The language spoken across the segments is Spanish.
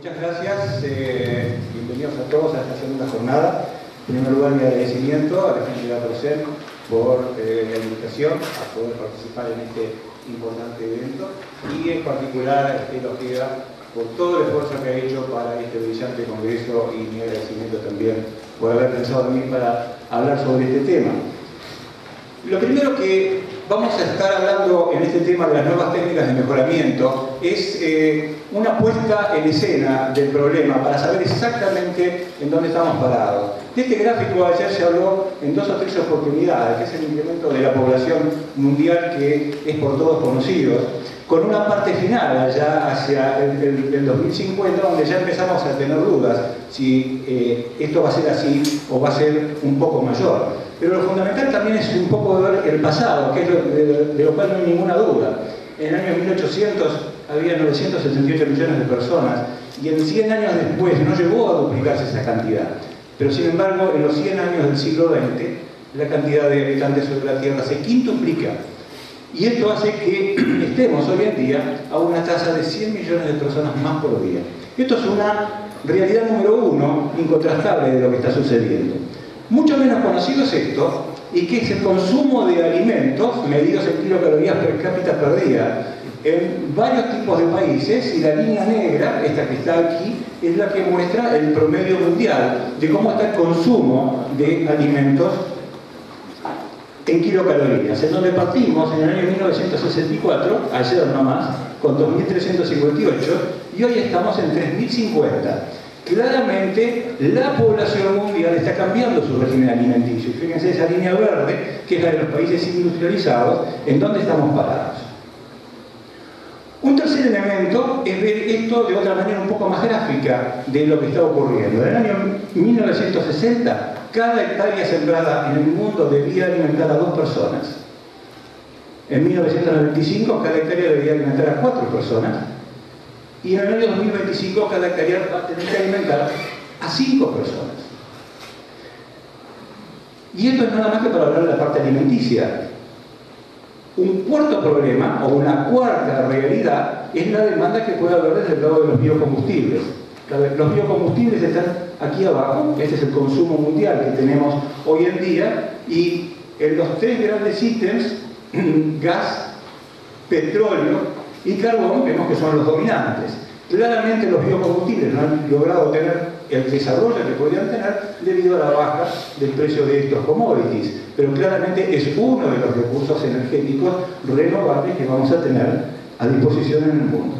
Muchas gracias, bienvenidos a todos a esta segunda jornada. En primer lugar, mi agradecimiento a la gente de APROCEN por la invitación a poder participar en este importante evento y en particular a Estela Ojeda por todo el esfuerzo que ha hecho para este brillante congreso y mi agradecimiento también por haber pensado en mí para hablar sobre este tema. Lo primero que vamos a estar hablando en este tema de las nuevas técnicas de mejoramiento es una puesta en escena del problema para saber exactamente en dónde estamos parados. De este gráfico ayer se habló en 2 o 3 oportunidades, que es el incremento de la población mundial que es por todos conocido, con una parte final allá hacia el 2050, donde ya empezamos a tener dudas si esto va a ser así o va a ser un poco mayor. Pero lo fundamental también es un poco ver el pasado, que es de lo cual no hay ninguna duda. En el año 1800 había 978 millones de personas y en 100 años después no llegó a duplicarse esa cantidad. Pero sin embargo, en los 100 años del siglo XX, la cantidad de habitantes sobre la Tierra se quintuplica. Y esto hace que estemos hoy en día a una tasa de 100 millones de personas más por día. Esto es una realidad número 1, incontrastable de lo que está sucediendo. Mucho menos conocido es esto, y que es el consumo de alimentos medidos en kilocalorías per cápita per día en varios tipos de países, y la línea negra, esta que está aquí, es la que muestra el promedio mundial de cómo está el consumo de alimentos en kilocalorías, en donde partimos en el año 1964, ayer nomás, con 2.358, y hoy estamos en 3.050. Claramente, la población mundial está cambiando su régimen alimenticio. Fíjense esa línea verde, que es la de los países industrializados, en donde estamos parados. Un tercer elemento es ver esto de otra manera un poco más gráfica de lo que está ocurriendo. En el año 1960, cada hectárea sembrada en el mundo debía alimentar a 2 personas. En 1995, cada hectárea debía alimentar a 4 personas. Y en el año 2025 cada hectárea va a tener que alimentar a 5 personas. Y esto es nada más que para hablar de la parte alimenticia. Un cuarto problema, o una cuarta realidad, es la demanda que puede haber desde el lado de los biocombustibles. Los biocombustibles están aquí abajo, este es el consumo mundial que tenemos hoy en día, y en los 3 grandes ítems, gas, petróleo y carbón, vemos que son los dominantes. Claramente los biocombustibles no han logrado tener el desarrollo que podrían tener debido a la baja del precio de estos commodities, pero claramente es uno de los recursos energéticos renovables que vamos a tener a disposición en el mundo.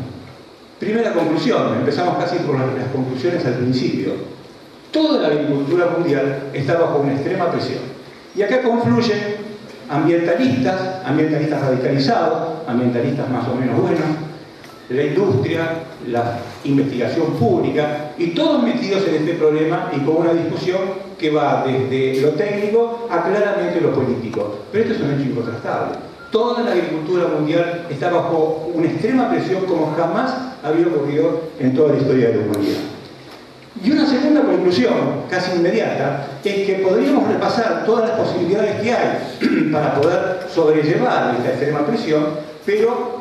Primera conclusión, empezamos casi por las conclusiones al principio. Toda la agricultura mundial está bajo una extrema presión. Y acá confluyen ambientalistas radicalizados, ambientalistas más o menos buenos, la industria, la investigación pública, y todos metidos en este problema y con una discusión que va desde lo técnico a claramente lo político. Pero esto es un hecho incontrastable. Toda la agricultura mundial está bajo una extrema presión como jamás había ocurrido en toda la historia de la humanidad. Y una segunda conclusión, casi inmediata, es que podríamos repasar todas las posibilidades que hay para poder sobrellevar esta extrema presión, pero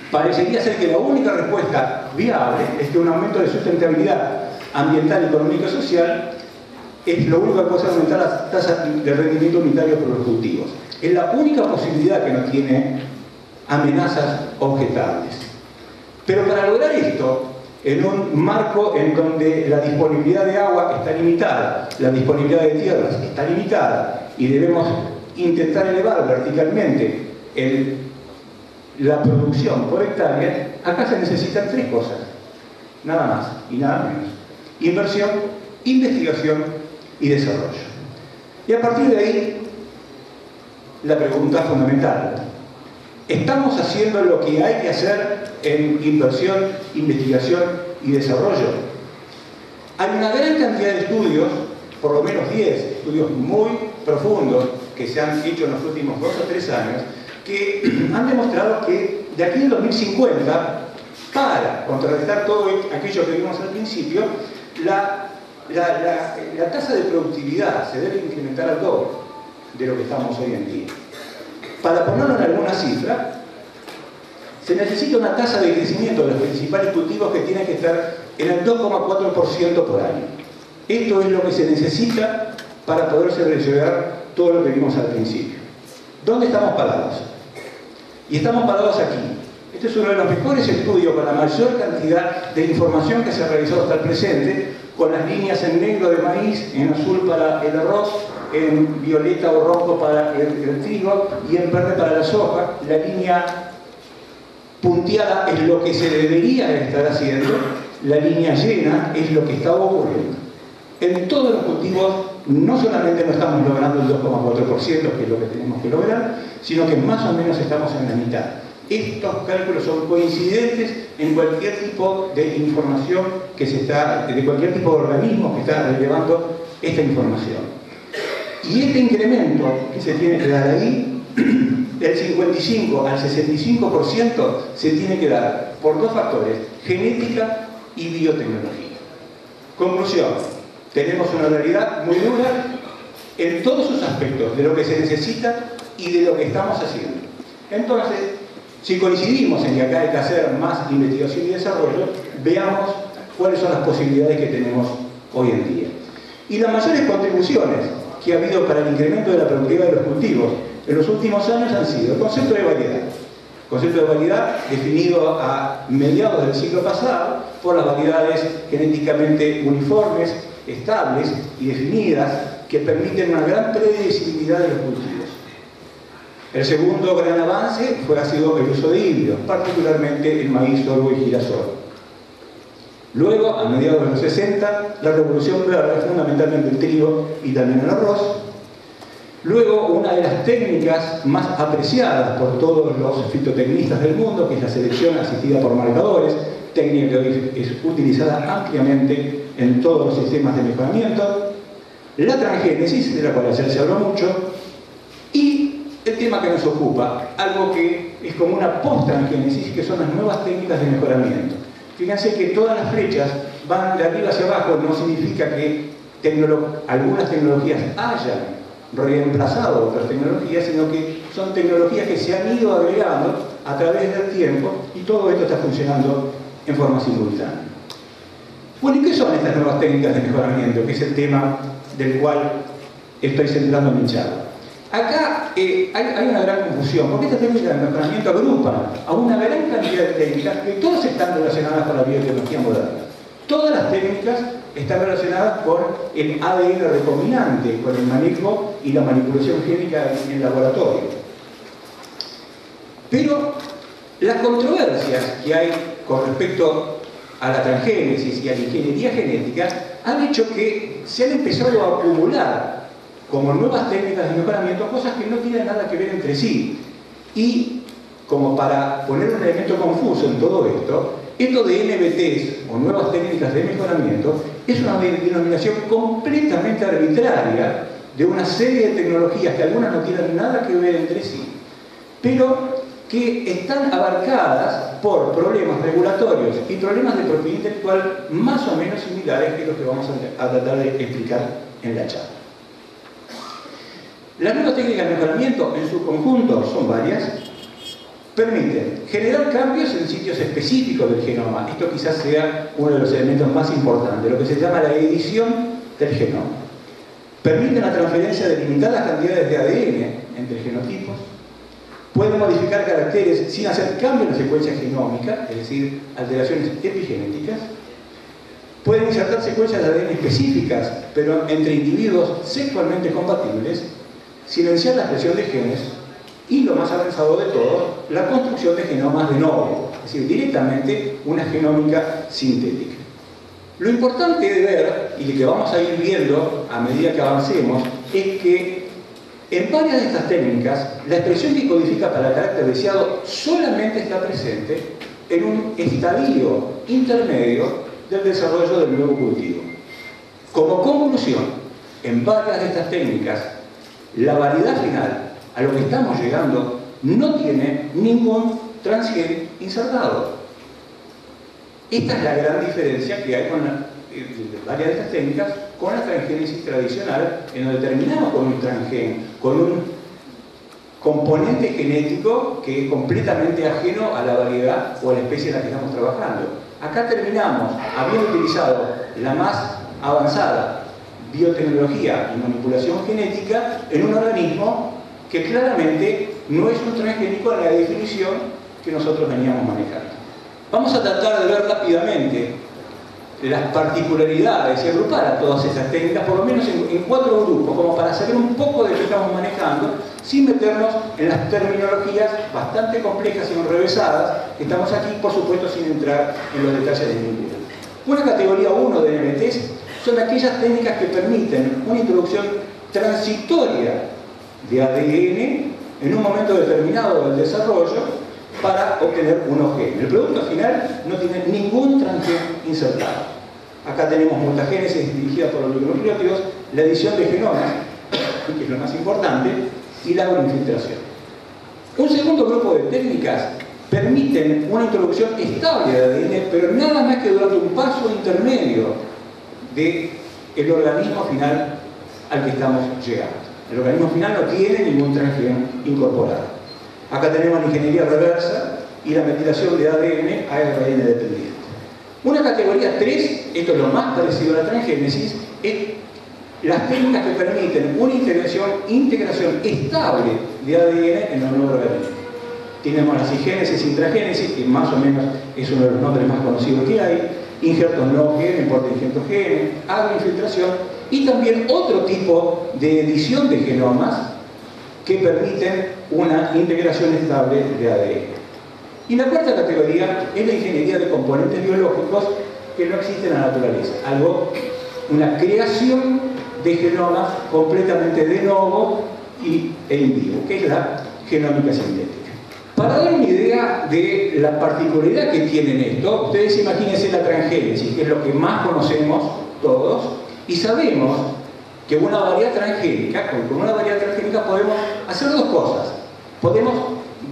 parecería ser que la única respuesta viable es que un aumento de sustentabilidad ambiental, económica y social es lo único que puede aumentar las tasas de rendimiento unitario por los cultivos. Es la única posibilidad que no tiene amenazas objetables. Pero para lograr esto, en un marco en donde la disponibilidad de agua está limitada, la disponibilidad de tierras está limitada, y debemos intentar elevar verticalmente la producción por hectárea, acá se necesitan 3 cosas, nada más y nada menos: inversión, investigación y desarrollo. Y a partir de ahí, la pregunta fundamental: ¿estamos haciendo lo que hay que hacer en inversión, investigación y desarrollo? Hay una gran cantidad de estudios, por lo menos 10 estudios muy profundos que se han hecho en los últimos 2 o 3 años, que han demostrado que de aquí al 2050, para contrarrestar todo aquello que vimos al principio, la tasa de productividad se debe incrementar al doble de lo que estamos hoy en día. Para ponerlo en alguna cifra, se necesita una tasa de crecimiento de los principales cultivos que tiene que estar en el 2,4% por año. Esto es lo que se necesita para poderse resolver todo lo que vimos al principio. ¿Dónde estamos parados? Y estamos parados aquí. Este es uno de los mejores estudios con la mayor cantidad de información que se ha realizado hasta el presente, con las líneas en negro de maíz, en azul para el arroz, en violeta o rojo para el trigo y en verde para la soja. La línea punteada es lo que se debería estar haciendo, la línea llena es lo que está ocurriendo. En todos los cultivos no solamente no estamos logrando el 2,4%, que es lo que tenemos que lograr, sino que más o menos estamos en la mitad. Estos cálculos son coincidentes en cualquier tipo de información que se está, de cualquier tipo de organismo que está relevando esta información. Y este incremento que se tiene que dar ahí, del 55 al 65%, se tiene que dar por dos factores: genética y biotecnología. Conclusión: tenemos una realidad muy dura en todos sus aspectos, de lo que se necesita y de lo que estamos haciendo. Entonces, si coincidimos en que acá hay que hacer más investigación y desarrollo, veamos cuáles son las posibilidades que tenemos hoy en día. Y las mayores contribuciones que ha habido para el incremento de la productividad de los cultivos en los últimos años han sido el concepto de variedad. El concepto de variedad definido a mediados del siglo pasado por las variedades genéticamente uniformes, estables y definidas que permiten una gran predecibilidad de los cultivos. El segundo gran avance ha sido el uso de híbridos, particularmente el maíz, sorgo y girasol. Luego, a mediados de los 60, la revolución verde, fundamentalmente el trigo y también el arroz. Luego, una de las técnicas más apreciadas por todos los fitotecnistas del mundo, que es la selección asistida por marcadores, técnica que hoy es utilizada ampliamente en todos los sistemas de mejoramiento. La transgénesis, de la cual ayer se habló mucho, y el tema que nos ocupa, algo que es como una post-transgénesis, que son las nuevas técnicas de mejoramiento. Fíjense que todas las flechas van de arriba hacia abajo, no significa que algunas tecnologías hayan reemplazado otras tecnologías, sino que son tecnologías que se han ido agregando a través del tiempo y todo esto está funcionando en forma simultánea. Bueno, ¿y qué son estas nuevas técnicas de mejoramiento? Que es el tema del cual estoy centrando mi charla. Acá hay una gran confusión, porque estas técnicas de mejoramiento agrupan a una gran cantidad de técnicas que todas están relacionadas con la biotecnología moderna. Todas las técnicas están relacionadas con el ADN recombinante, con el manejo y la manipulación génica en laboratorio. Pero las controversias que hay con respecto a la transgénesis y a la ingeniería genética han hecho que se han empezado a acumular como nuevas técnicas de mejoramiento cosas que no tienen nada que ver entre sí. Y como para poner un elemento confuso en todo esto, esto de NBTs o nuevas técnicas de mejoramiento es una denominación completamente arbitraria de una serie de tecnologías que algunas no tienen nada que ver entre sí, pero que están abarcadas por problemas regulatorios y problemas de propiedad intelectual más o menos similares, que es lo que vamos a tratar de explicar en la charla. Las nuevas técnicas de mejoramiento en su conjunto, son varias, permiten generar cambios en sitios específicos del genoma. Esto quizás sea uno de los elementos más importantes, lo que se llama la edición del genoma. Permiten la transferencia de limitadas cantidades de ADN entre genotipos. Pueden modificar caracteres sin hacer cambio en la secuencia genómica, es decir, alteraciones epigenéticas. Pueden insertar secuencias de ADN específicas, pero entre individuos sexualmente compatibles, silenciar la expresión de genes y, lo más avanzado de todo, la construcción de genomas de novo, es decir, directamente una genómica sintética. Lo importante de ver, y que vamos a ir viendo a medida que avancemos, es que en varias de estas técnicas, la expresión que codifica para el carácter deseado solamente está presente en un estadio intermedio del desarrollo del nuevo cultivo. Como conclusión, en varias de estas técnicas, la variedad final a lo que estamos llegando no tiene ningún transgen insertado. Esta es la gran diferencia que hay con varias de estas técnicas con la transgénesis tradicional, en donde terminamos con un transgen, con un componente genético que es completamente ajeno a la variedad o a la especie en la que estamos trabajando. Acá terminamos habiendo utilizado la más avanzada biotecnología y manipulación genética en un organismo que claramente no es un transgénico en la definición que nosotros veníamos manejando. Vamos a tratar de ver rápidamente las particularidades y agrupar a todas estas técnicas, por lo menos en 4 grupos, como para saber un poco de qué estamos manejando, sin meternos en las terminologías bastante complejas y enrevesadas que estamos aquí, por supuesto, sin entrar en los detalles del nivel. Una categoría 1 de NMTs son aquellas técnicas que permiten una introducción transitoria de ADN en un momento determinado del desarrollo para obtener unos genes. El producto final no tiene ningún transgen insertado. Acá tenemos mutagénesis dirigida por los oligonucleótidos, la edición de genomas, que es lo más importante, y la agroinfiltración. Un segundo grupo de técnicas permiten una introducción estable de ADN, pero nada más que durante un paso intermedio del organismo final al que estamos llegando. El organismo final no tiene ningún transgen incorporado. Acá tenemos la ingeniería reversa y la metilación de ADN a ARN dependiente. Una categoría 3, esto es lo más parecido a la transgénesis, es las técnicas que permiten una integración estable de ADN en un nuevo organismo. Tenemos la cigénesis, intragénesis, que más o menos es uno de los nombres más conocidos que hay, injertos no genes, injertos genes, agroinfiltración, y también otro tipo de edición de genomas que permiten una integración estable de ADN. Y la cuarta categoría es la ingeniería de componentes biológicos que no existen en la naturaleza, una creación de genomas completamente de novo e in vivo, que es la genómica sintética. Para dar una idea de la particularidad que tienen esto, ustedes imagínense la transgénesis, que es lo que más conocemos todos, y sabemos que con una variedad transgénica podemos hacer 2 cosas. Podemos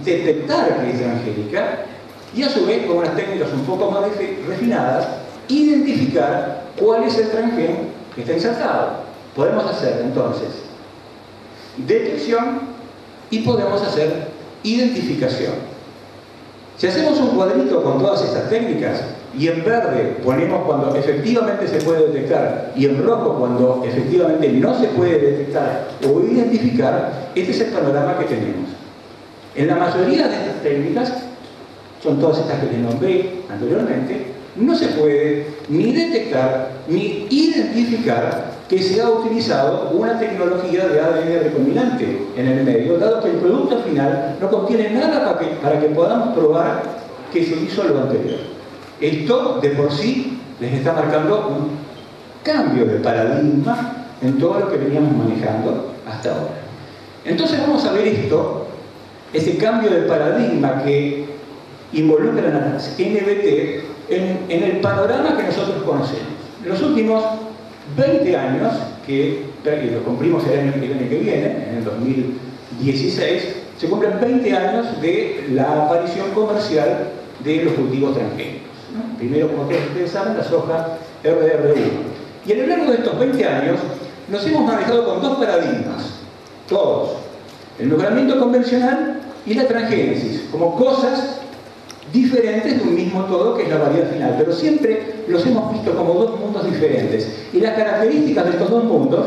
detectar que es transgénica y a su vez, con unas técnicas un poco más refinadas, identificar cuál es el transgen que está insertado. Podemos hacer entonces detección y podemos hacer identificación. Si hacemos un cuadrito con todas estas técnicas y en verde ponemos cuando efectivamente se puede detectar y en rojo cuando efectivamente no se puede detectar o identificar, este es el panorama que tenemos. En la mayoría de estas técnicas, son todas estas que les nombré anteriormente, no se puede ni detectar ni identificar que se ha utilizado una tecnología de ADN recombinante en el medio, dado que el producto final no contiene nada para que podamos probar que se hizo lo anterior. Esto de por sí les está marcando un cambio de paradigma en todo lo que veníamos manejando hasta ahora. Entonces vamos a ver esto, ese cambio de paradigma que involucra a las NBT en el panorama que nosotros conocemos. Los últimos 20 años, que lo cumplimos el año que viene, en el 2016, se cumplen 20 años de la aparición comercial de los cultivos transgénicos, ¿no? Primero, como ustedes saben, la soja RDR1. Y a lo largo de estos 20 años nos hemos manejado con 2 paradigmas, todos, el mejoramiento convencional y la transgénesis, como cosas diferentes de un mismo todo que es la variedad final, pero siempre los hemos visto como 2 mundos diferentes. Y las características de estos 2 mundos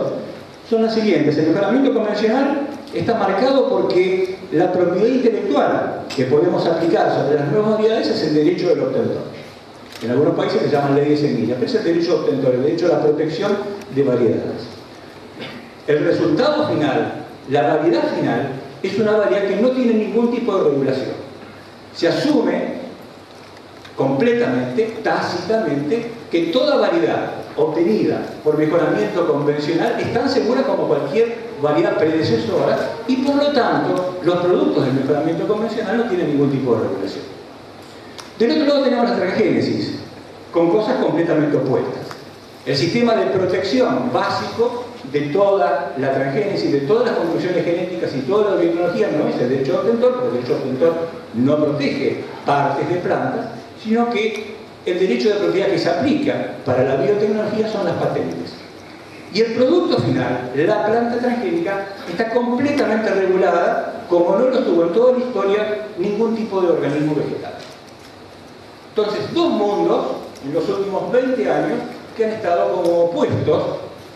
son las siguientes. El mejoramiento convencional está marcado porque la propiedad intelectual que podemos aplicar sobre las nuevas variedades es el derecho del obtentor. En algunos países se llaman ley de semilla, pero es el derecho obtentor, el derecho a la protección de variedades. El resultado final, la variedad final, es una variedad que no tiene ningún tipo de regulación. Se asume completamente, tácitamente, que toda variedad obtenida por mejoramiento convencional es tan segura como cualquier variedad predecesora y por lo tanto los productos del mejoramiento convencional no tienen ningún tipo de regulación. Del otro lado tenemos la transgénesis, con cosas completamente opuestas. El sistema de protección básico de toda la transgénesis, de todas las conclusiones genéticas y toda la biotecnología no es el derecho obtentor, porque el derecho obtentor no protege partes de plantas, sino que el derecho de propiedad que se aplica para la biotecnología son las patentes. Y el producto final, la planta transgénica, está completamente regulada, como no lo estuvo en toda la historia ningún tipo de organismo vegetal. Entonces, dos mundos en los últimos 20 años que han estado como opuestos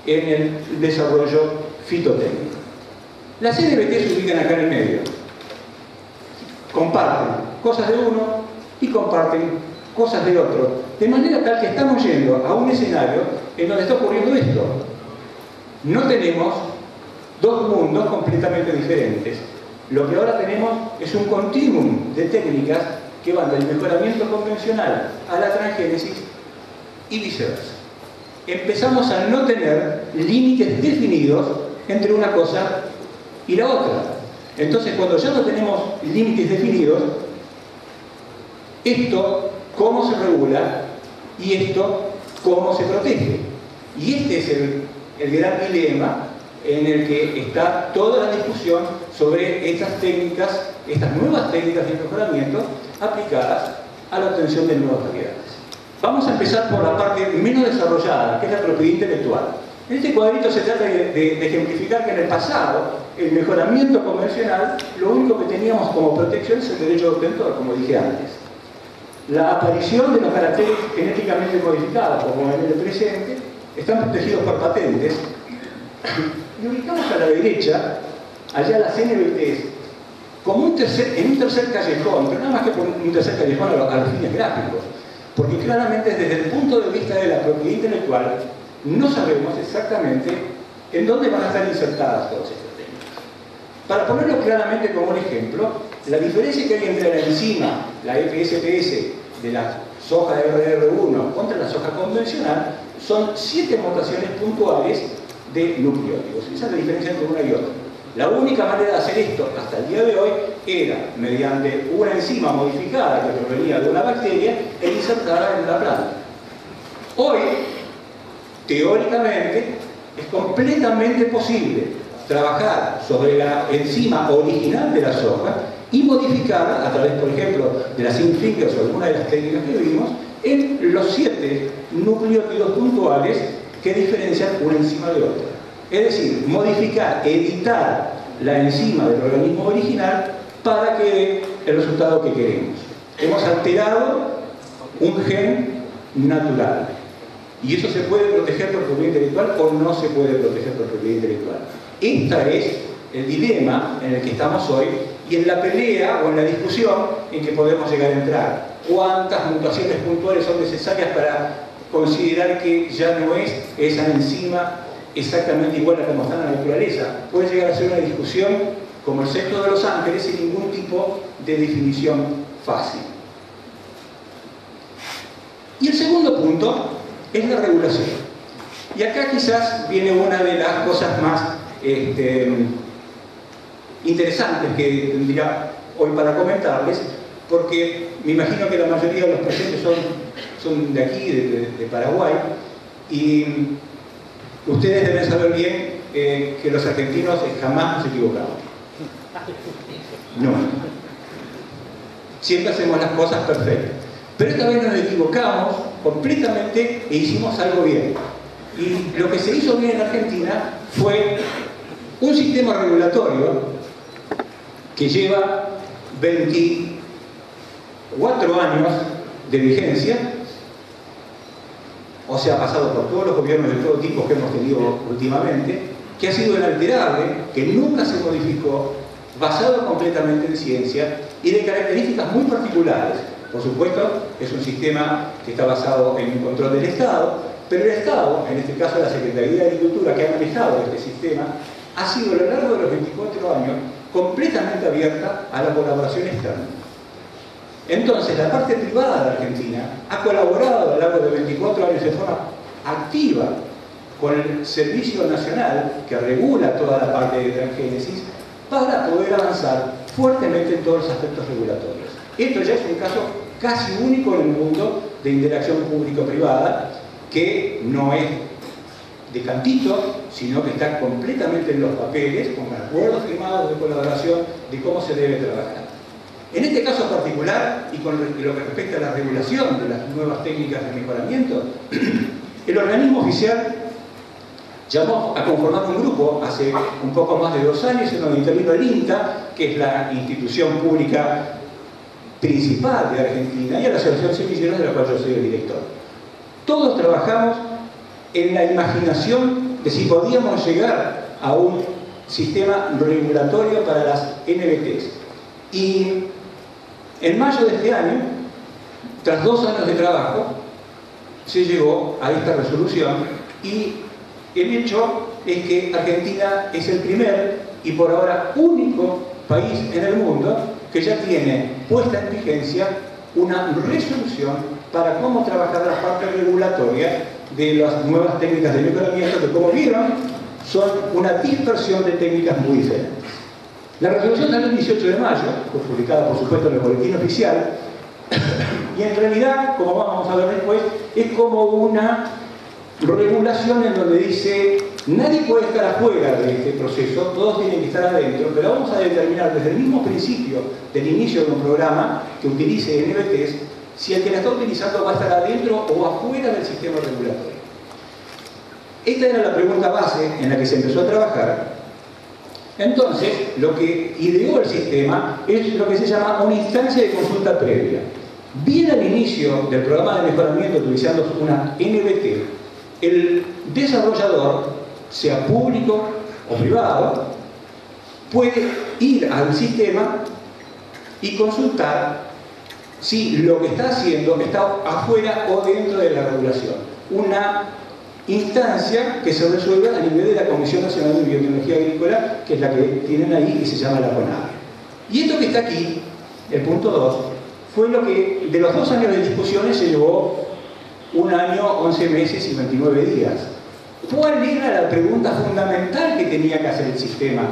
en el desarrollo fitotécnico. Las CNBT se ubican acá en el medio. Comparten cosas de uno y comparten cosas de otro. De manera tal que estamos yendo a un escenario en donde está ocurriendo esto. No tenemos dos mundos completamente diferentes. Lo que ahora tenemos es un continuum de técnicas que van del mejoramiento convencional a la transgénesis y viceversa. Empezamos a no tener límites definidos entre una cosa y la otra. Entonces, cuando ya no tenemos límites definidos, esto cómo se regula y esto cómo se protege. Y este es el gran dilema en el que está toda la discusión sobre estas técnicas, estas nuevas técnicas de mejoramiento aplicadas a la obtención de nuevas variedades. Vamos a empezar por la parte menos desarrollada, que es la propiedad intelectual. En este cuadrito se trata de ejemplificar que en el pasado, el mejoramiento convencional, lo único que teníamos como protección es el derecho de autor, como dije antes. La aparición de los caracteres genéticamente modificados, como en el presente, están protegidos por patentes. Y ubicamos a la derecha, allá las NBTs, como en un tercer callejón, pero nada más que por un tercer callejón a los fines gráficos. Porque claramente desde el punto de vista de la propiedad intelectual, no sabemos exactamente en dónde van a estar insertadas todas estas técnicas. Para ponerlo claramente como un ejemplo, la diferencia que hay entre la enzima, la FSPS, de la soja RR1 contra la soja convencional, son 7 mutaciones puntuales de nucleótidos. Esa es la diferencia entre una y otra. La única manera de hacer esto hasta el día de hoy era mediante una enzima modificada que provenía de una bacteria e insertada en la planta. Hoy, teóricamente, es completamente posible trabajar sobre la enzima original de la soja y modificarla a través, por ejemplo, de las zinc fingers o alguna de las técnicas que vimos, en los 7 nucleótidos puntuales que diferencian una enzima de otra. Es decir, modificar, editar la enzima del organismo original para que dé el resultado que queremos. Hemos alterado un gen natural. Y eso se puede proteger por propiedad intelectual o no se puede proteger por propiedad intelectual. Este es el dilema en el que estamos hoy y en la pelea o en la discusión en que podemos llegar a entrar. ¿Cuántas mutaciones puntuales son necesarias para considerar que ya no es esa enzima exactamente igual a como está en la naturaleza? Puede llegar a ser una discusión como el sexto de los ángeles sin ningún tipo de definición fácil. Y el segundo punto es la regulación. Y acá quizás viene una de las cosas más interesantes que tendría hoy para comentarles, porque me imagino que la mayoría de los presentes son de aquí, de Paraguay, y ustedes deben saber bien que los argentinos jamás nos equivocamos. No. Siempre hacemos las cosas perfectas. Pero esta vez nos equivocamos completamente e hicimos algo bien. Y lo que se hizo bien en Argentina fue un sistema regulatorio que lleva 24 años de vigencia, o sea, ha pasado por todos los gobiernos de todo tipo que hemos tenido últimamente, que ha sido inalterable, que nunca se modificó, basado completamente en ciencia y de características muy particulares. Por supuesto, es un sistema que está basado en un control del Estado, pero el Estado, en este caso la Secretaría de Agricultura, que ha manejado este sistema, ha sido a lo largo de los 24 años completamente abierta a la colaboración externa. Entonces, la parte privada de Argentina ha colaborado a lo largo de 24 años de forma activa con el Servicio Nacional, que regula toda la parte de transgénesis, para poder avanzar fuertemente en todos los aspectos regulatorios. Esto ya es un caso casi único en el mundo de interacción público-privada, que no es de cantito, sino que está completamente en los papeles, con acuerdos firmados de colaboración de cómo se debe trabajar. En este caso particular, y con lo que respecta a la regulación de las nuevas técnicas de mejoramiento, el organismo oficial llamó a conformar un grupo hace un poco más de 2 años en donde intervino el INTA, que es la institución pública principal de Argentina, y a la Asociación Semilleros, de la cual yo soy el director. Todos trabajamos en la imaginación de si podíamos llegar a un sistema regulatorio para las NBTs. Y en mayo de este año, tras 2 años de trabajo, se llegó a esta resolución y el hecho es que Argentina es el primer y por ahora único país en el mundo que ya tiene puesta en vigencia una resolución para cómo trabajar la parte regulatoria de las nuevas técnicas de mejoramiento que, como vieron, son una dispersión de técnicas muy diferentes. La resolución salió el 18 de mayo, fue publicada por supuesto en el boletín oficial, y en realidad, como vamos a ver después, es como una regulación en donde dice nadie puede estar afuera de este proceso, todos tienen que estar adentro, pero vamos a determinar desde el mismo principio del inicio de un programa que utilice NBTs si el que la está utilizando va a estar adentro o afuera del sistema regulatorio. Esta era la pregunta base en la que se empezó a trabajar. Entonces, lo que ideó el sistema es lo que se llama una instancia de consulta previa. Bien al inicio del programa de mejoramiento utilizando una NBT, el desarrollador, sea público o privado, puede ir al sistema y consultar si lo que está haciendo está afuera o dentro de la regulación. Una instancia que se resuelve a nivel de la Comisión Nacional de Biotecnología Agrícola, que es la que tienen ahí y se llama la CONABE. Y esto que está aquí, el punto 2, fue lo que de los 2 años de discusiones se llevó 1 año, 11 meses y 29 días. ¿Cuál era la pregunta fundamental que tenía que hacer el sistema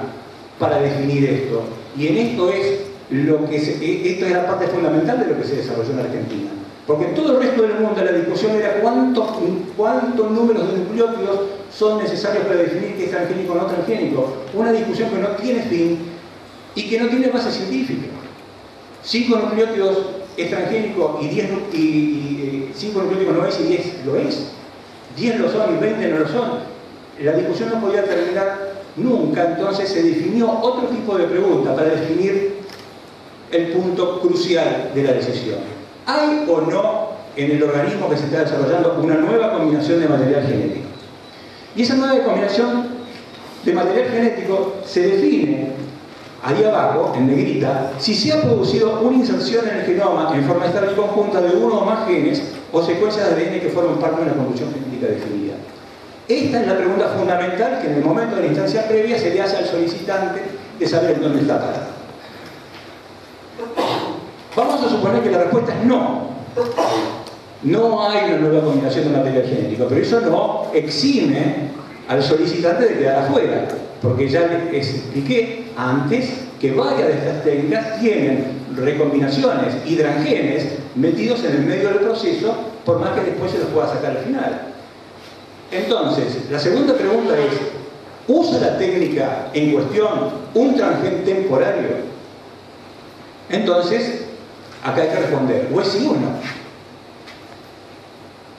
para definir esto? Y en esto es esto es la parte fundamental de lo que se desarrolló en Argentina. Porque en todo el resto del mundo la discusión era cuántos números de nucleótidos son necesarios para definir qué es transgénico o no transgénico. Una discusión que no tiene fin y que no tiene base científica. 5 nucleótidos es transgénico y 5 nucleótidos no es y 10 lo es. 10 lo son y 20 no lo son. La discusión no podía terminar nunca, entonces se definió otro tipo de pregunta para definir el punto crucial de la decisión. ¿Hay o no en el organismo que se está desarrollando una nueva combinación de material genético? Y esa nueva combinación de material genético se define ahí abajo, en negrita, si se ha producido una inserción en el genoma en forma estable y conjunta de uno o más genes o secuencias de ADN que forman parte de una conducción genética definida. Esta es la pregunta fundamental que en el momento de la instancia previa se le hace al solicitante de saber en dónde está parado. Vamos a suponer que la respuesta es no. No hay una nueva combinación de material genético, pero eso no exime al solicitante de quedar afuera, porque ya les expliqué antes que varias de estas técnicas tienen recombinaciones y transgenes metidos en el medio del proceso, por más que después se los pueda sacar al final. Entonces, la segunda pregunta es, ¿usa la técnica en cuestión un transgen temporario? Entonces, acá hay que responder, o es sí o no.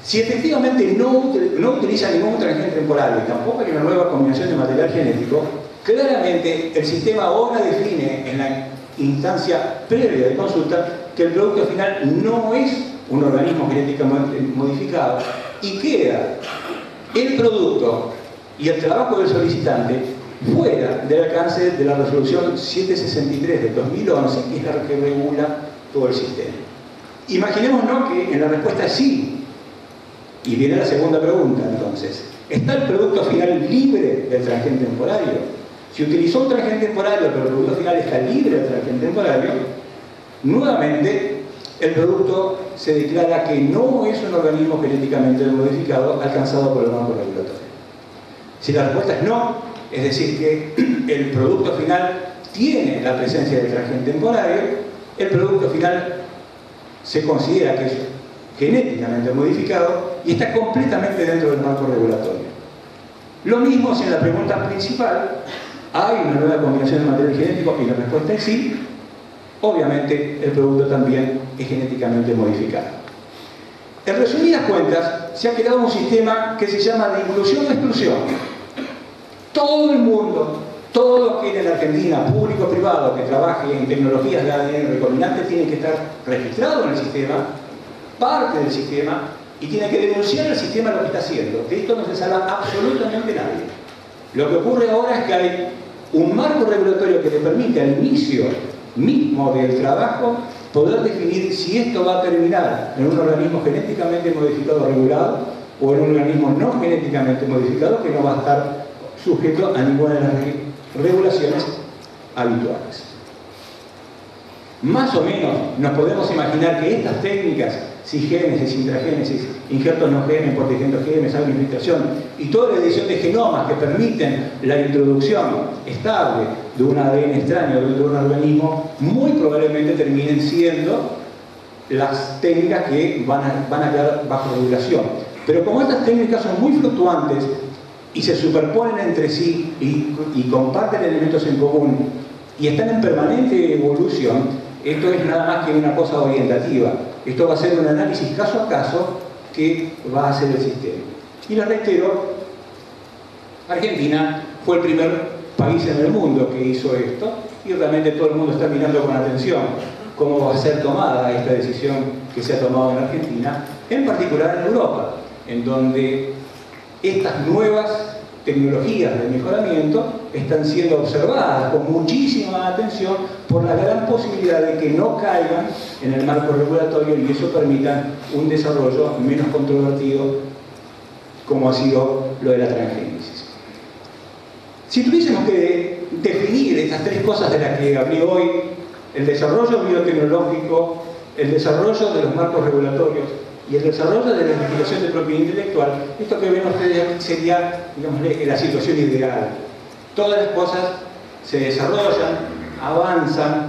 Si efectivamente no utiliza ningún transgen temporario y tampoco hay una nueva combinación de material genético, claramente el sistema ahora define en la instancia previa de consulta que el producto final no es un organismo genéticamente modificado y queda el producto y el trabajo del solicitante fuera del alcance de la resolución 763 de 2011, que es la que regula todo el sistema. Imaginémonos que en la respuesta es sí. Y viene la segunda pregunta, entonces. ¿Está el producto final libre del transgen temporario? Si utilizó un transgen temporario, pero el producto final está libre del transgen temporario, nuevamente el producto se declara que no es un organismo genéticamente modificado alcanzado por el marco regulatorio. Si la respuesta es no, es decir, que el producto final tiene la presencia del transgen temporario, el producto final se considera que es genéticamente modificado y está completamente dentro del marco regulatorio. Lo mismo si en la pregunta principal hay una nueva combinación de material genético y la respuesta es sí, obviamente el producto también es genéticamente modificado. En resumidas cuentas, se ha creado un sistema que se llama de inclusión o exclusión. todo el mundo, todo lo que en la Argentina, público o privado, que trabaje en tecnologías de ADN recombinante, tiene que estar registrado en el sistema, parte del sistema, y tiene que denunciar al sistema lo que está haciendo. De esto no se salva absolutamente nadie. Lo que ocurre ahora es que hay un marco regulatorio que le permite al inicio mismo del trabajo poder definir si esto va a terminar en un organismo genéticamente modificado regulado o en un organismo no genéticamente modificado que no va a estar sujeto a ninguna de las regulaciones habituales. Más o menos nos podemos imaginar que estas técnicas, cigénesis, intragénesis, injertos no genes, portigénetos genes, infiltración y toda la edición de genomas que permiten la introducción estable de un ADN extraño dentro de un organismo, muy probablemente terminen siendo las técnicas que van a quedar bajo regulación. Pero como estas técnicas son muy fluctuantes y se superponen entre sí y comparten elementos en común y están en permanente evolución, esto es nada más que una cosa orientativa. Esto va a ser un análisis caso a caso que va a hacer el sistema. Y les reitero, Argentina fue el primer país en el mundo que hizo esto y realmente todo el mundo está mirando con atención cómo va a ser tomada esta decisión que se ha tomado en Argentina, en particular en Europa, en donde estas nuevas tecnologías de mejoramiento están siendo observadas con muchísima atención por la gran posibilidad de que no caigan en el marco regulatorio y eso permita un desarrollo menos controvertido como ha sido lo de la transgénesis. Si tuviésemos que definir estas tres cosas de las que hablé hoy, el desarrollo biotecnológico, el desarrollo de los marcos regulatorios y el desarrollo de la investigación de propiedad intelectual, esto que ven ustedes aquí sería, digamos, la situación ideal. Todas las cosas se desarrollan, avanzan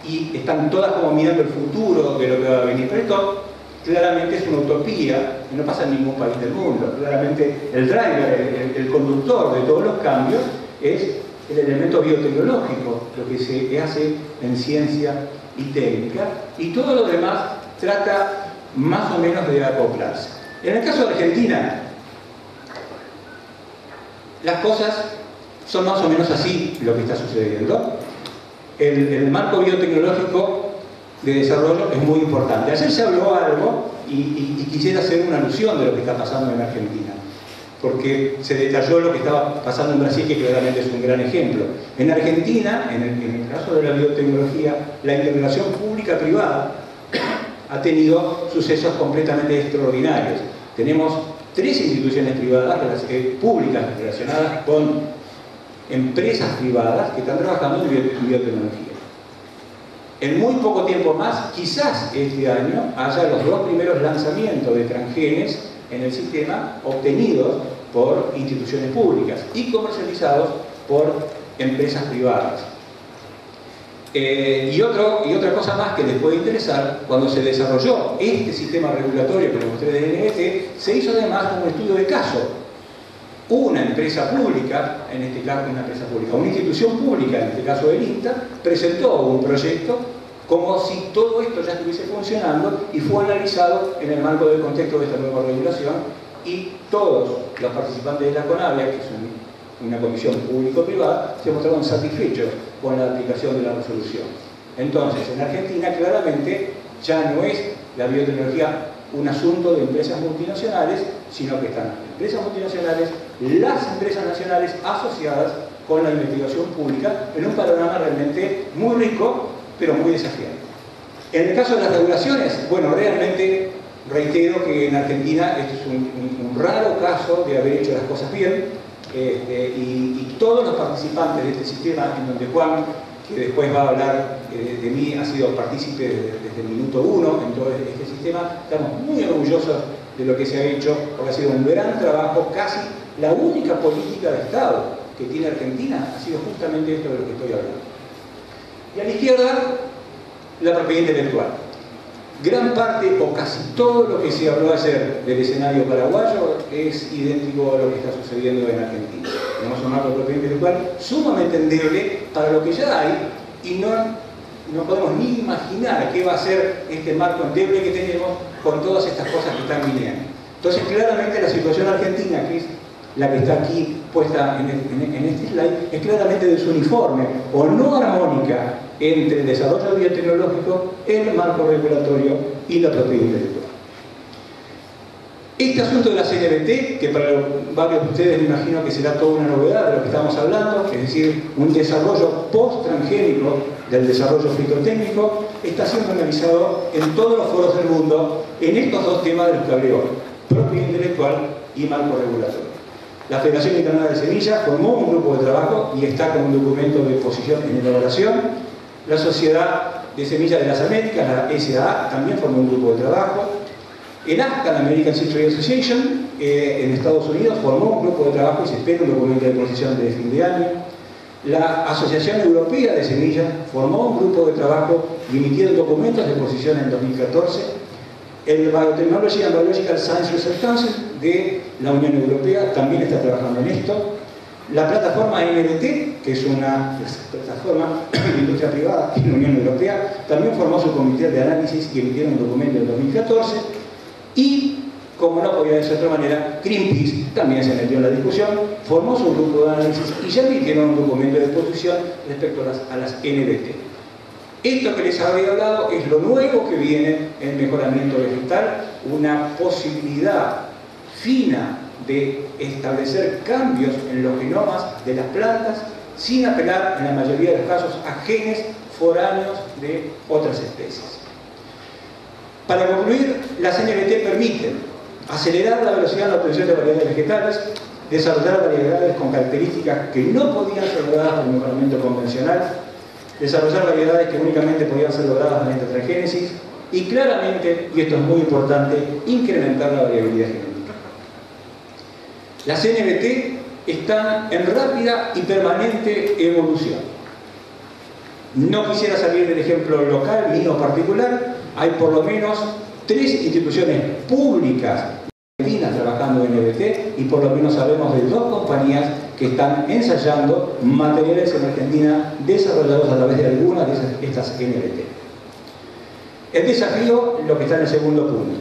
y están todas como mirando el futuro de lo que va a venir. Pero esto claramente es una utopía y no pasa en ningún país del mundo. Claramente el driver, el conductor de todos los cambios es el elemento biotecnológico, lo que se hace en ciencia y técnica, y todo lo demás trata más o menos de acoplarse. En el caso de Argentina, las cosas son más o menos así lo que está sucediendo. El marco biotecnológico de desarrollo es muy importante. Ayer se habló algo y quisiera hacer una alusión de lo que está pasando en Argentina, porque se detalló lo que estaba pasando en Brasil, que claramente es un gran ejemplo. En Argentina, en el caso de la biotecnología, la integración pública-privada ha tenido sucesos completamente extraordinarios. Tenemos 3 instituciones privadas, públicas relacionadas con empresas privadas que están trabajando en biotecnología. En muy poco tiempo más, quizás este año, haya los 2 primeros lanzamientos de transgenes en el sistema obtenidos por instituciones públicas y comercializados por empresas privadas. Y otra cosa más que les puede interesar, cuando se desarrolló este sistema regulatorio que les mostré de NBT, se hizo además un estudio de caso. Una empresa pública, en este caso una institución pública, en este caso el INTA, presentó un proyecto como si todo esto ya estuviese funcionando y fue analizado en el marco del contexto de esta nueva regulación y todos los participantes de la CONAVIA, que es una comisión público-privada, se mostraron satisfechos con la aplicación de la resolución. Entonces, en Argentina claramente ya no es la biotecnología un asunto de empresas multinacionales, sino que están las empresas multinacionales, las empresas nacionales asociadas con la investigación pública en un panorama realmente muy rico, pero muy desafiante. En el caso de las regulaciones, bueno, realmente reitero que en Argentina este es un raro caso de haber hecho las cosas bien, y todos los participantes de este sistema, en donde Juan, que después va a hablar de mí, ha sido partícipe desde el minuto 1 en todo este sistema, estamos muy orgullosos de lo que se ha hecho, porque ha sido un gran trabajo. Casi la única política de Estado que tiene Argentina ha sido justamente esto de lo que estoy hablando. Y a la izquierda, la propiedad intelectual. Gran parte o casi todo lo que se habló ayer del escenario paraguayo es idéntico a lo que está sucediendo en Argentina. Tenemos un marco de propiedad intelectual sumamente endeble para lo que ya hay y no podemos ni imaginar qué va a ser este marco endeble que tenemos con todas estas cosas que están viniendo. Entonces, claramente la situación argentina, que es la que está aquí puesta en este slide, es claramente desuniforme o no armónica entre el desarrollo biotecnológico, el marco regulatorio y la propiedad intelectual. Este asunto de la CNBT, que para varios de ustedes me imagino que será toda una novedad de lo que estamos hablando, es decir, un desarrollo post-transgénico del desarrollo fitotécnico, está siendo analizado en todos los foros del mundo en estos dos temas de los que hablé hoy, propiedad intelectual y marco regulatorio. La Federación Internacional de Semillas formó un grupo de trabajo y está con un documento de posición en elaboración. La Sociedad de Semillas de las Américas, la SAA, también formó un grupo de trabajo. El ASCA, la American Seed Trade Association, en Estados Unidos, formó un grupo de trabajo y se espera un documento de posición de fin de año. La Asociación Europea de Semillas formó un grupo de trabajo y emitieron documentos de posición en 2014. El Biotechnology and Biological Science Research Council de la Unión Europea también está trabajando en esto. La plataforma NBT, que es una plataforma de industria privada en la Unión Europea, también formó su comité de análisis y emitieron un documento en 2014. Y, como no podía ser de otra manera, Greenpeace también se metió en la discusión, formó su grupo de análisis y ya emitieron un documento de posición respecto a las NBT. Esto que les había hablado es lo nuevo que viene en el mejoramiento vegetal, una posibilidad fina de establecer cambios en los genomas de las plantas sin apelar, en la mayoría de los casos, a genes foráneos de otras especies. Para concluir, las NBT permiten acelerar la velocidad en la obtención de variedades vegetales, desarrollar variedades con características que no podían ser logradas por el mejoramiento convencional, desarrollar variedades que únicamente podían ser logradas mediante transgénesis y claramente, y esto es muy importante, incrementar la variabilidad genética. Las NBT están en rápida y permanente evolución. No quisiera salir del ejemplo local, mío particular. Hay por lo menos 3 instituciones públicas argentinas trabajando en NBT y por lo menos sabemos de 2 compañías que están ensayando materiales en Argentina desarrollados a través de algunas de estas NBT. El desafío, lo que está en el segundo punto.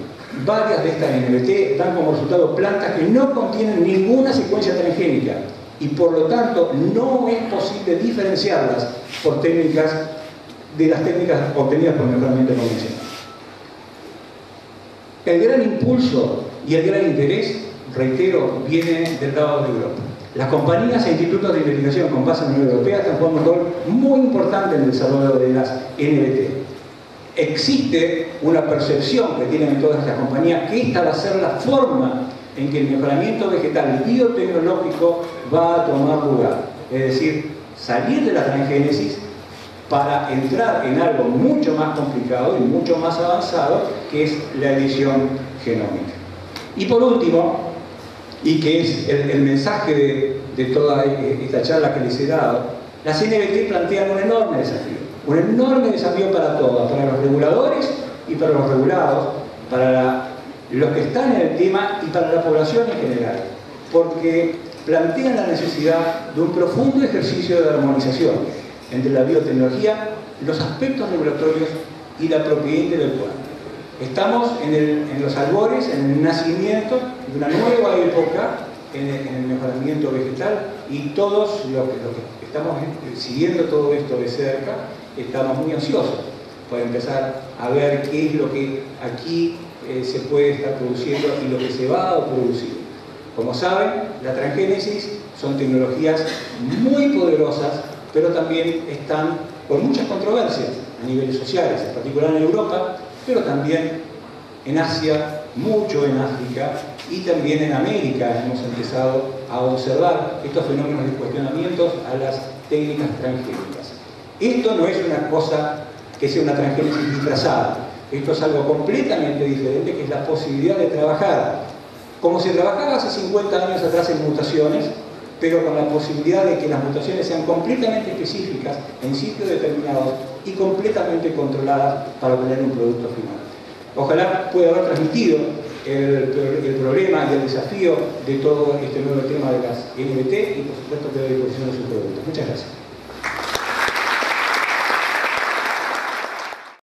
Varias de estas NBT dan como resultado plantas que no contienen ninguna secuencia transgénica y por lo tanto no es posible diferenciarlas por técnicas de las técnicas obtenidas por mejoramiento convencional. El gran impulso y el gran interés, reitero, viene del lado de Europa. Las compañías e institutos de investigación con base en la Unión Europea están jugando un rol muy importante en el desarrollo de las NBT. Existe una percepción que tienen todas estas compañías que esta va a ser la forma en que el mejoramiento vegetal y biotecnológico va a tomar lugar. Es decir, salir de la transgénesis para entrar en algo mucho más complicado y mucho más avanzado, que es la edición genómica. Y por último, y que es el mensaje de toda esta charla que les he dado, las NBT plantean un enorme desafío para todas, para los reguladores y para los regulados, para los que están en el tema y para la población en general, porque plantean la necesidad de un profundo ejercicio de armonización entre la biotecnología, los aspectos regulatorios y la propiedad intelectual. Estamos en los albores, en el nacimiento de una nueva época en el mejoramiento vegetal y todos los que estamos siguiendo todo esto de cerca estamos muy ansiosos por empezar a ver qué es lo que aquí se puede estar produciendo y lo que se va a producir. Como saben, la transgénesis son tecnologías muy poderosas, pero también están con muchas controversias a niveles sociales, en particular en Europa, pero también en Asia, mucho en África y también en América hemos empezado a observar estos fenómenos de cuestionamientos a las técnicas transgénicas. Esto no es una cosa que sea una transgénesis disfrazada, esto es algo completamente diferente, que es la posibilidad de trabajar como se trabajaba hace 50 años atrás en mutaciones, pero con la posibilidad de que las mutaciones sean completamente específicas en sitios determinados y completamente controladas para obtener un producto final. Ojalá pueda haber transmitido el problema y el desafío de todo este nuevo tema de las NBT y por supuesto quedo a disposición de sus preguntas. Muchas gracias.